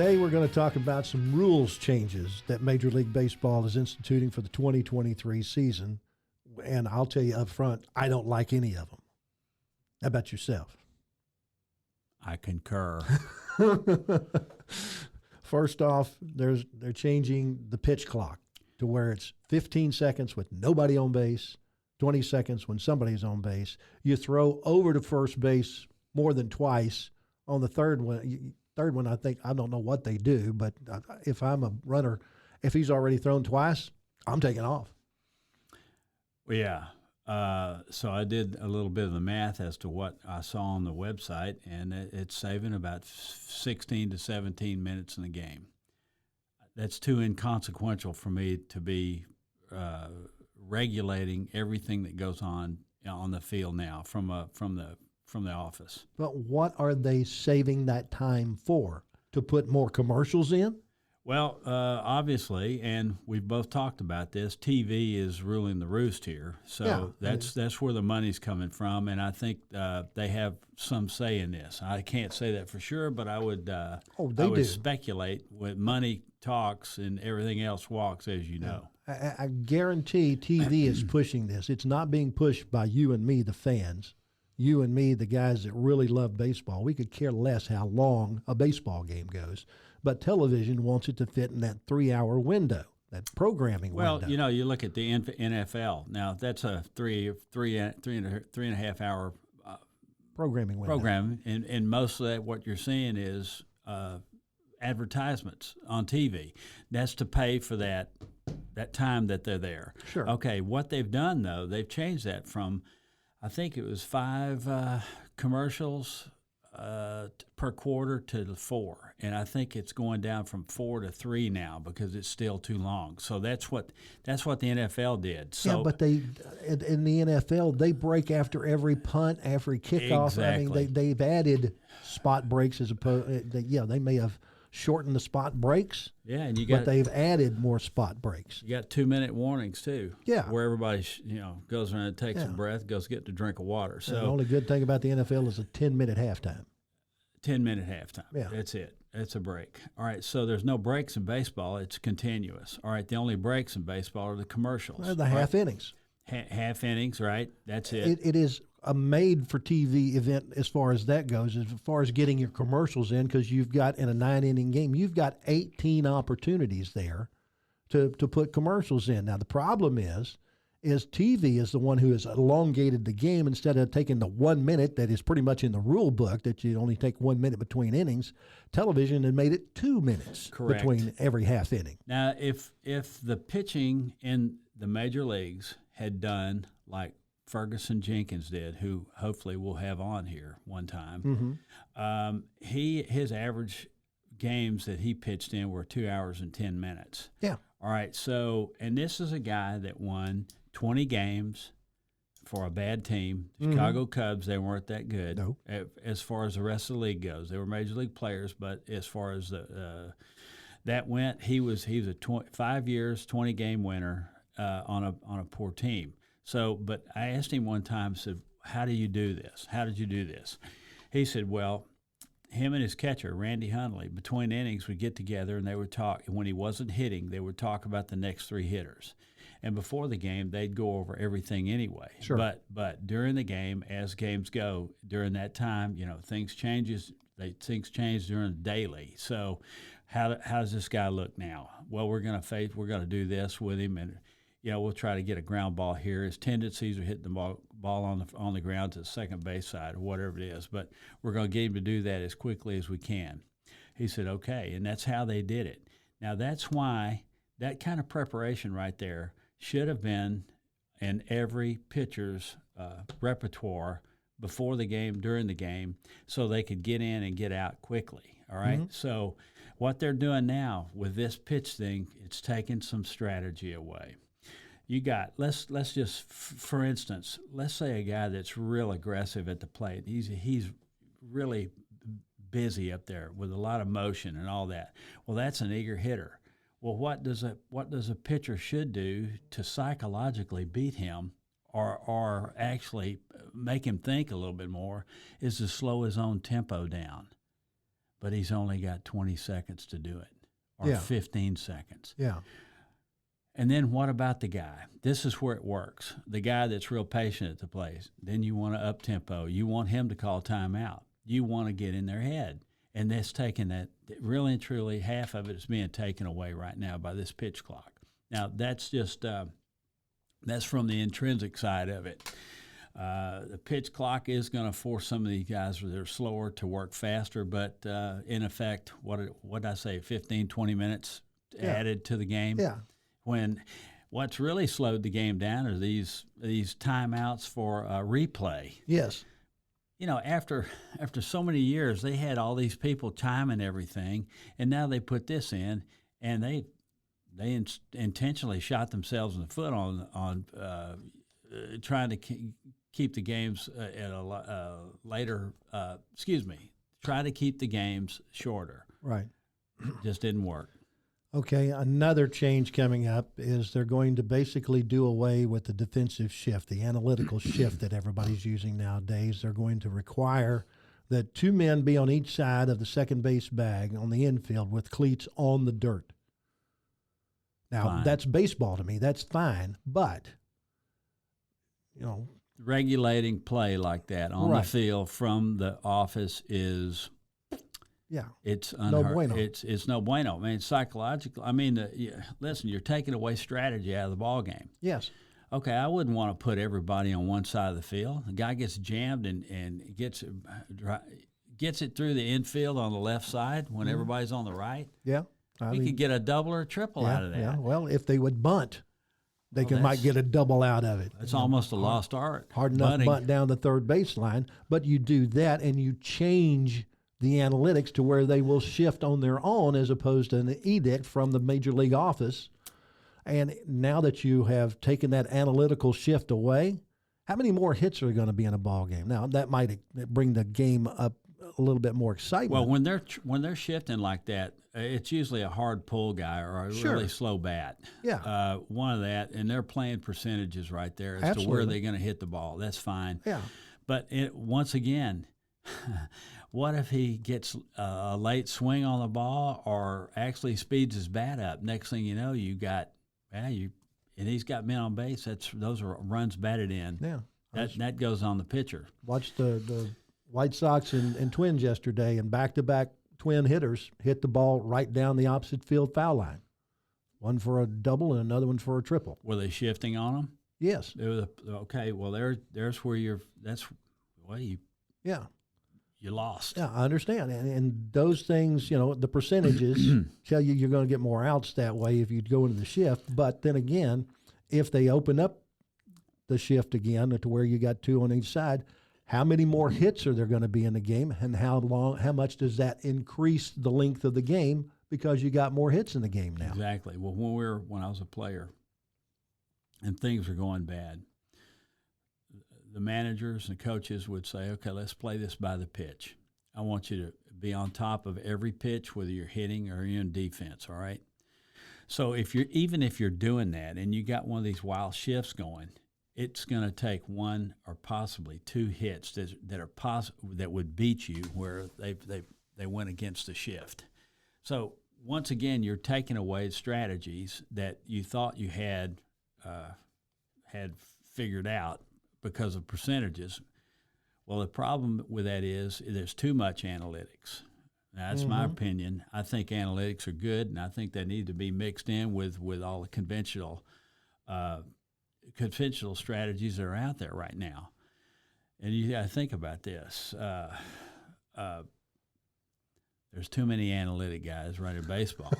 Today we're going to talk about some rules changes that Major League Baseball is instituting for the 2023 season. And I'll tell you up front, I don't like any of them. How about yourself? I concur. First off, they're changing the pitch clock to where it's 15 seconds with nobody on base, 20 seconds when somebody's on base. You throw over to first base more than twice. On the third one, I think, I don't know what they do, but if I'm a runner, if he's already thrown twice, I'm taking off. Well, yeah. So I did a little bit of the math as to what I saw on the website, and it's saving about 16 to 17 minutes in the game. That's too inconsequential for me to be regulating everything that goes on the field now from the office. But what are they saving that time for? To put more commercials in? Well, obviously, and we've both talked about this, TV is ruling the roost here. So that's where the money's coming from, and I think they have some say in this. I can't say that for sure, but I would speculate when money talks and everything else walks, as you know. I guarantee TV is pushing this. It's not being pushed by you and me, the fans. You and me, the guys that really love baseball. We could care less how long a baseball game goes. But television wants it to fit in that 3-hour window, that programming window. Well, you look at the NFL. Now, that's a three and a half hour programming window. And most of that, what you're seeing is advertisements on TV. That's to pay for that time that they're there. Sure. Okay, what they've done, though, they've changed that from, I think it was 5 commercials per quarter to 4, and I think it's going down from 4 to 3 now because it's still too long. So that's what the NFL did. So, yeah, but they in the NFL they break after every punt, every kickoff. Exactly. I mean, they've added spot breaks as opposed. They may have shortened the spot breaks. Yeah, and but they've added more spot breaks. You got 2-minute warnings too. Yeah, where everybody goes around and takes a breath, goes get a drink of water. So the only good thing about the NFL is a 10-minute halftime. 10-minute halftime. Yeah, that's it. It's a break. All right, so there's no breaks in baseball. It's continuous. All right, the only breaks in baseball are the commercials. The half innings. Half innings, right? That's it. It is a made-for-TV event as far as that goes, as far as getting your commercials in, because you've got, in a 9-inning game, you've got 18 opportunities there to put commercials in. Now, the problem is TV is the one who has elongated the game instead of taking the 1 minute that is pretty much in the rule book that you only take 1 minute between innings. Television had made it 2 minutes between every half inning. Now, if the pitching in the major leagues had done like Ferguson Jenkins did, who hopefully we'll have on here one time, his average games that he pitched in were 2 hours and 10 minutes. Yeah. All right. So, and this is a guy that won 20 games for a bad team. Chicago Cubs, they weren't that good. No. As far as the rest of the league goes. They were major league players, but as far as that went, he was a 5 years, 20-game winner on a poor team. So, but I asked him one time, said, how do you do this? How did you do this? He said, well, him and his catcher, Randy Hundley, between innings would get together and they would talk. When he wasn't hitting, they would talk about the next 3 hitters. And before the game, they'd go over everything anyway. Sure. But during the game, as games go, during that time, things changes. Things change during the daily. So, how does this guy look now? Well, we're going to do this with him, and we'll try to get a ground ball here. His tendencies are hitting the ball on the ground to the second base side or whatever it is, but we're going to get him to do that as quickly as we can. He said, okay, and that's how they did it. Now, that's why that kind of preparation right there should have been in every pitcher's repertoire before the game, during the game, so they could get in and get out quickly, all right? Mm-hmm. So what they're doing now with this pitch thing, it's taking some strategy away. You got, let's just, for instance, let's say a guy that's real aggressive at the plate. He's really busy up there with a lot of motion and all that. Well, that's an eager hitter. Well, what does a pitcher should do to psychologically beat him or actually make him think a little bit more is to slow his own tempo down. but he's only got 20 seconds to do it, or Yeah. 15 seconds. Yeah. And then what about the guy? This is where it works. The guy that's real patient at the place. Then you want to up tempo. You want him to call timeout. You want to get in their head. And that's taking that, really and truly, half of it is being taken away right now by this pitch clock. Now, that's just, that's from the intrinsic side of it. The pitch clock is going to force some of these guys that are slower to work faster, but in effect, what did I say, 15, 20 minutes added to the game? Yeah. When what's really slowed the game down are these timeouts for replay. Yes. You know, after so many years, they had all these people timing everything, and now they put this in, and they intentionally shot themselves in the foot on trying to keep the games at a later. Try to keep the games shorter. Right. Just didn't work. Okay, another change coming up is they're going to basically do away with the defensive shift, the analytical shift that everybody's using nowadays. They're going to require that 2 men be on each side of the second base bag on the infield with cleats on the dirt. Now, Fine. That's baseball to me. That's fine, but, you know. Regulating play like that on Right. the field from the office is... Yeah, It's no bueno. It's no bueno. I mean, psychological. I mean, listen, you're taking away strategy out of the ball game. Yes. Okay, I wouldn't want to put everybody on one side of the field. The guy gets jammed and gets it through the infield on the left side when everybody's on the right. Yeah. We could get a double or a triple out of that. Yeah. Well, if they would bunt, they Well, might get a double out of it. It's almost a lost art. Hard enough Bunting. bunt down the third baseline, but you do that and you change the analytics to where they will shift on their own as opposed to an edict from the major league office. And now that you have taken that analytical shift away, how many more hits are going to be in a ball game? Now that might bring the game up a little bit more excitement. Well, when they're shifting like that, it's usually a hard pull guy or a Sure. really slow bat. Yeah. One of that, and they're playing percentages right there as to Absolutely. where they're going to hit the ball. That's fine. Yeah. But once again, what if he gets a late swing on the ball or actually speeds his bat up? Next thing you know, and he's got men on base. Those are runs batted in. Yeah. That goes on the pitcher. Watched the White Sox and Twins yesterday, and back-to-back Twin hitters hit the ball right down the opposite field foul line. One for a double and another one for a triple. Were they shifting on them? Yes. Okay. Well, there's where you Yeah. lost. Yeah, I understand. And those things, the percentages tell you you're going to get more outs that way if you go into the shift. But then again, if they open up the shift again to where you got 2 on each side, how many more hits are there going to be in the game, and how much does that increase the length of the game because you got more hits in the game now? Exactly. Well, when I was a player and things were going bad, the managers and coaches would say, okay, let's play this by the pitch. I want you to be on top of every pitch, whether you're hitting or you're in defense, all right? So if you're doing that and you got one of these wild shifts going, it's going to take 1 or possibly 2 hits that would beat you where they went against the shift. So once again, you're taking away strategies that you thought you had figured out because of percentages. Well, the problem with that is there's too much analytics. Now, that's my opinion. I think analytics are good, and I think they need to be mixed in with all the conventional strategies that are out there right now. And you got to think about this. There's too many analytic guys running baseball.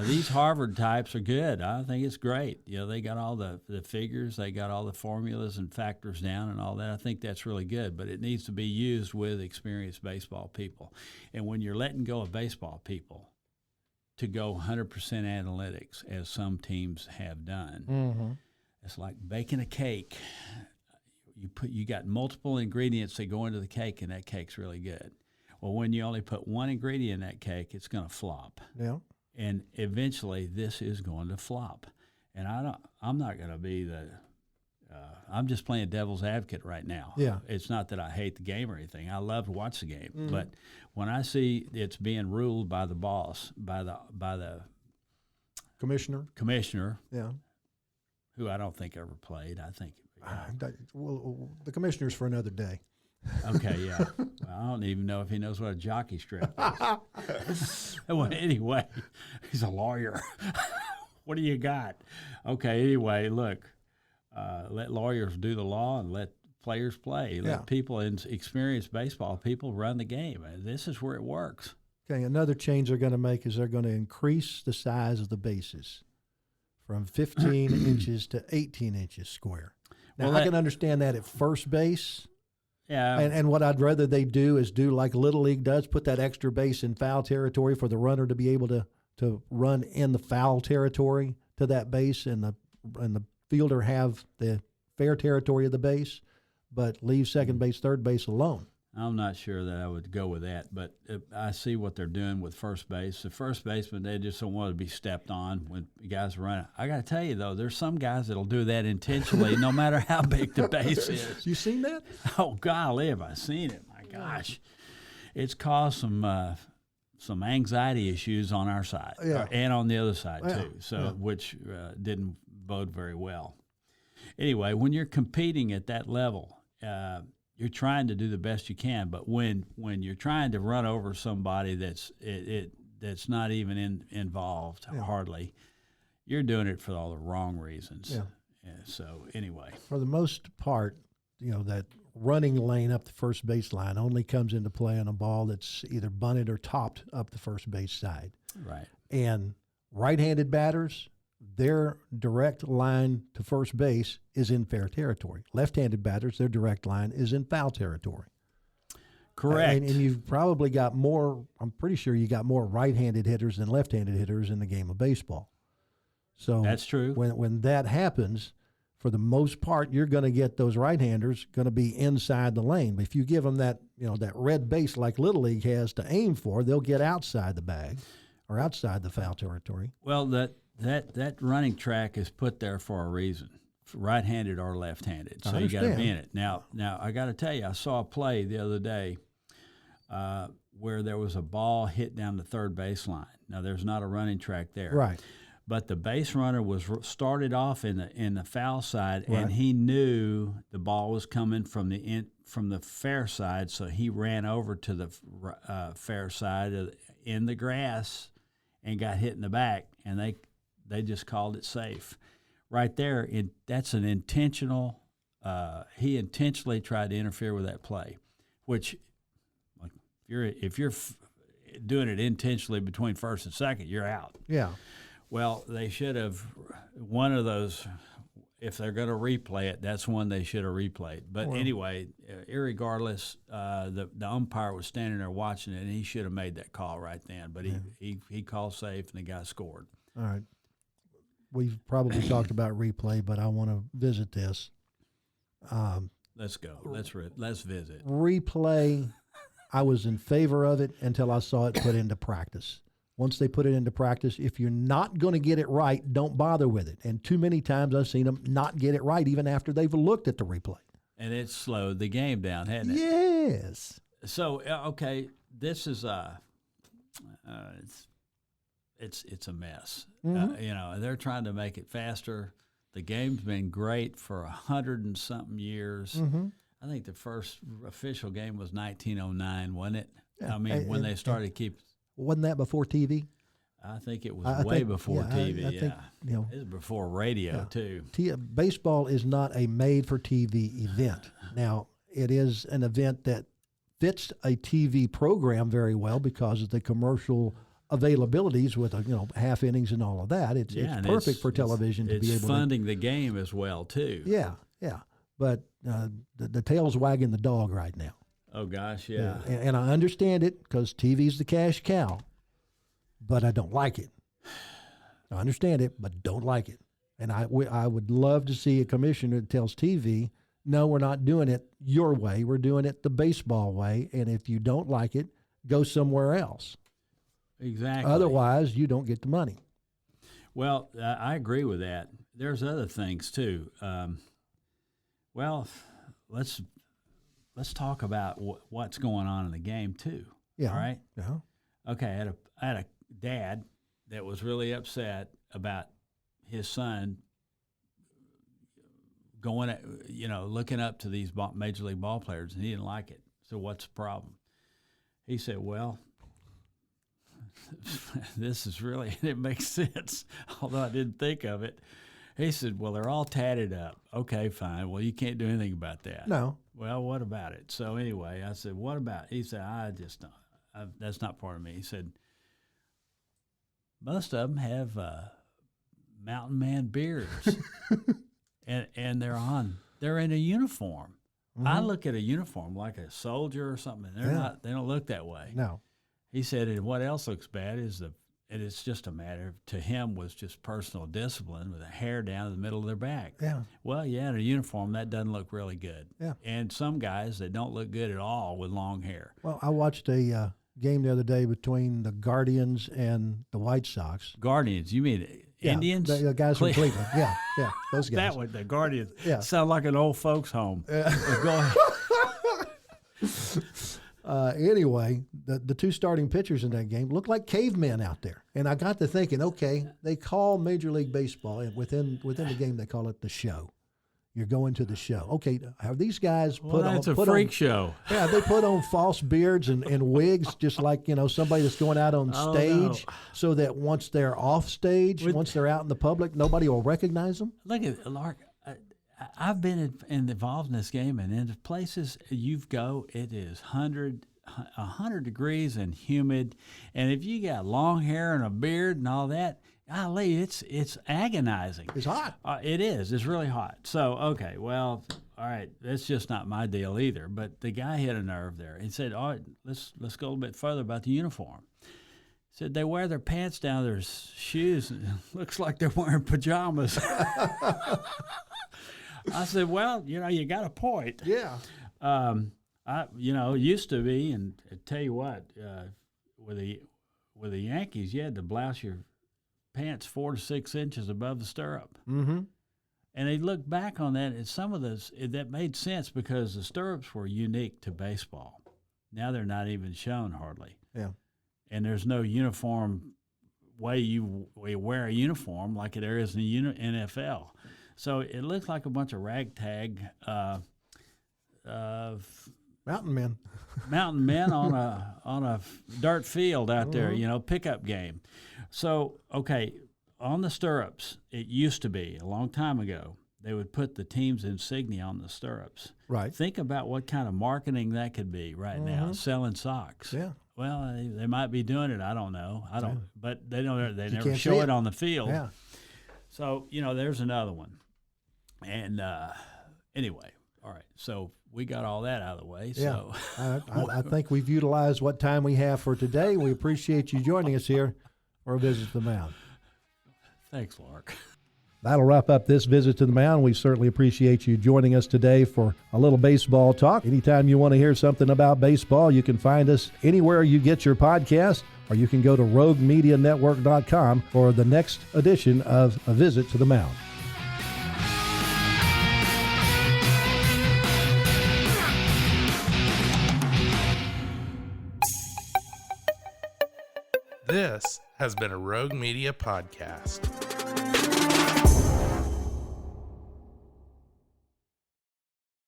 These Harvard types are good. I think it's great. They got all the figures, they got all the formulas and factors down and all that. I think that's really good, but it needs to be used with experienced baseball people. And when you're letting go of baseball people to go 100% analytics, as some teams have done, it's like baking a cake. You got multiple ingredients that go into the cake, and that cake's really good. Well, when you only put one ingredient in that cake, it's going to flop. Yeah. And eventually, this is going to flop. And I'm not going to be I'm just playing devil's advocate right now. Yeah. It's not that I hate the game or anything. I love to watch the game, but when I see it's being ruled by the boss, by the Commissioner. Yeah. who I don't think ever played. I think. Well, the commissioner's for another day. Okay, yeah. Well, I don't even know if he knows what a jockey strap is. Well, anyway, he's a lawyer. What do you got? Okay, anyway, look, let lawyers do the law and let players play. Let people in experienced baseball people run the game. This is where it works. Okay, another change they're going to make is they're going to increase the size of the bases from 15 inches to 18 inches square. Now, I can understand that at first base. Yeah. And what I'd rather they do is do like Little League does, put that extra base in foul territory for the runner to be able to run in the foul territory to that base, and the fielder have the fair territory of the base, but leave second base, third base alone. I'm not sure that I would go with that, but I see what they're doing with first base. The first baseman, they just don't want to be stepped on when guys are running. I got to tell you, though, there's some guys that'll do that intentionally no matter how big the base is. You seen that? Oh, golly, have I seen it. My gosh. It's caused some anxiety issues on our side and on the other side, too, which didn't bode very well. Anyway, when you're competing at that level, you're trying to do the best you can, but when you're trying to run over somebody that's not even involved hardly, you're doing it for all the wrong reasons. So anyway, for the most part, that running lane up the first base line only comes into play on a ball that's either bunted or topped up the first base side. Right. And right-handed batters, their direct line to first base is in fair territory. Left-handed batters, their direct line is in foul territory. Correct. And you've probably got more, I'm pretty sure you got more right-handed hitters than left-handed hitters in the game of baseball. So that's true. When that happens, for the most part, you're going to get those right-handers going to be inside the lane. But if you give them that, that red base like Little League has to aim for, they'll get outside the bag or outside the foul territory. Well, that running track is put there for a reason, right-handed or left-handed. So you got to be in it. Now I got to tell you, I saw a play the other day where there was a ball hit down the third baseline. Now there's not a running track there, right? But the base runner was started off in the foul side, and he knew the ball was coming from the fair side, so he ran over to the fair side in the grass and got hit in the back, and they just called it safe. Right there, that's an intentional. He intentionally tried to interfere with that play, which, if you're doing it intentionally between first and second, you're out. Yeah. Well, they should have one of those. If they're going to replay it, that's one they should have replayed. But anyway, irregardless, the umpire was standing there watching it, and he should have made that call right then. But he called safe, and the guy scored. All right. We've probably talked about replay, but I want to visit this. Let's go. Let's visit. Replay, I was in favor of it until I saw it put into practice. Once they put it into practice, if you're not going to get it right, don't bother with it. And too many times I've seen them not get it right even after they've looked at the replay. And it slowed the game down, hadn't it? Yes. So, okay, this is it's a mess. Mm-hmm. They're trying to make it faster. The game's been great for 100 and something years. Mm-hmm. I think the first official game was 1909, wasn't it? Yeah. I mean, when they started to keep. Wasn't that before TV? I think it was way before TV. I think, it was before radio too. Baseball is not a made-for-TV event. Now, it is an event that fits a TV program very well because of the commercial availabilities with half innings and all of that. It's perfect for television to be able. It's funding the game as well too. Yeah. But the tail's wagging the dog right now. Oh, gosh, yeah. And I understand it because TV's the cash cow, but I don't like it. I understand it, but don't like it. And I would love to see a commissioner that tells TV, no, we're not doing it your way. We're doing it the baseball way, and if you don't like it, go somewhere else. Exactly. Otherwise, you don't get the money. Well, I agree with that. There's other things, too. Well, let's talk about what's going on in the game too. Yeah. All right. Yeah. Okay. I had a dad that was really upset about his son going at, looking up to these major league ball players, and he didn't like it. So what's the problem? He said, well, this is really, it makes sense, although I didn't think of it. He said, well, they're all tatted up. Okay, fine. Well, you can't do anything about that. No. Well, what about it? So anyway, I said, what about it? He said, I just don't. That's not part of me. He said, most of them have mountain man beards, and they're in a uniform. Mm-hmm. I look at a uniform like a soldier or something. They're not. They don't look that way. No. He said, and what else looks bad is and it's just a matter of, to him, was just personal discipline with a hair down in the middle of their back. Yeah. Well, yeah, in a uniform, that doesn't look really good. Yeah. And some guys, they don't look good at all with long hair. Well, I watched a game the other day between the Guardians and the White Sox. Guardians, you mean Indians? The guys from Cleveland. Yeah, those guys. That one, the Guardians. Yeah. Sound like an old folks' home. Go ahead. Anyway, the two starting pitchers in that game looked like cavemen out there. And I got to thinking, okay, they call Major League Baseball, and within the game they call it the show. You're going to the show. Okay, have these guys put on... It's a freak show. Yeah, they put on false beards and wigs, just like, somebody that's going out on stage, so that once they're off stage, once they're out in the public, nobody will recognize them? Look at Lark. I've been involved in this game, and in places you go, it is 100 degrees and humid. And if you got long hair and a beard and all that, golly, it's agonizing. It's hot. It is. It's really hot. So, okay, well, all right, that's just not my deal either. But the guy hit a nerve there. He said, all right, let's go a little bit further about the uniform. He said they wear their pants down their shoes, and it looks like they're wearing pajamas. I said, well, you got a point. Yeah. It used to be, and I tell you what, with the Yankees, you had to blouse your pants 4 to 6 inches above the stirrup. Mm-hmm. And they look back on that, and some of those, that made sense because the stirrups were unique to baseball. Now they're not even shown hardly. Yeah. And there's no uniform way you wear a uniform like there is in the NFL. So it looks like a bunch of ragtag mountain men on a dirt field out there, pickup game. So, okay, on the stirrups, it used to be a long time ago, they would put the team's insignia on the stirrups. Right. Think about what kind of marketing that could be right now, selling socks. Yeah. Well, they might be doing it. I don't know. But they never show it it on the field. Yeah. So, there's another one. And anyway, all right. So we got all that out of the way. Yeah. So I think we've utilized what time we have for today. We appreciate you joining us here for a visit to the Mound. Thanks, Lark. That'll wrap up this visit to the Mound. We certainly appreciate you joining us today for a little baseball talk. Anytime you want to hear something about baseball, you can find us anywhere you get your podcast, or you can go to roguemedianetwork.com for the next edition of A Visit to the Mound. This has been a Rogue Media podcast.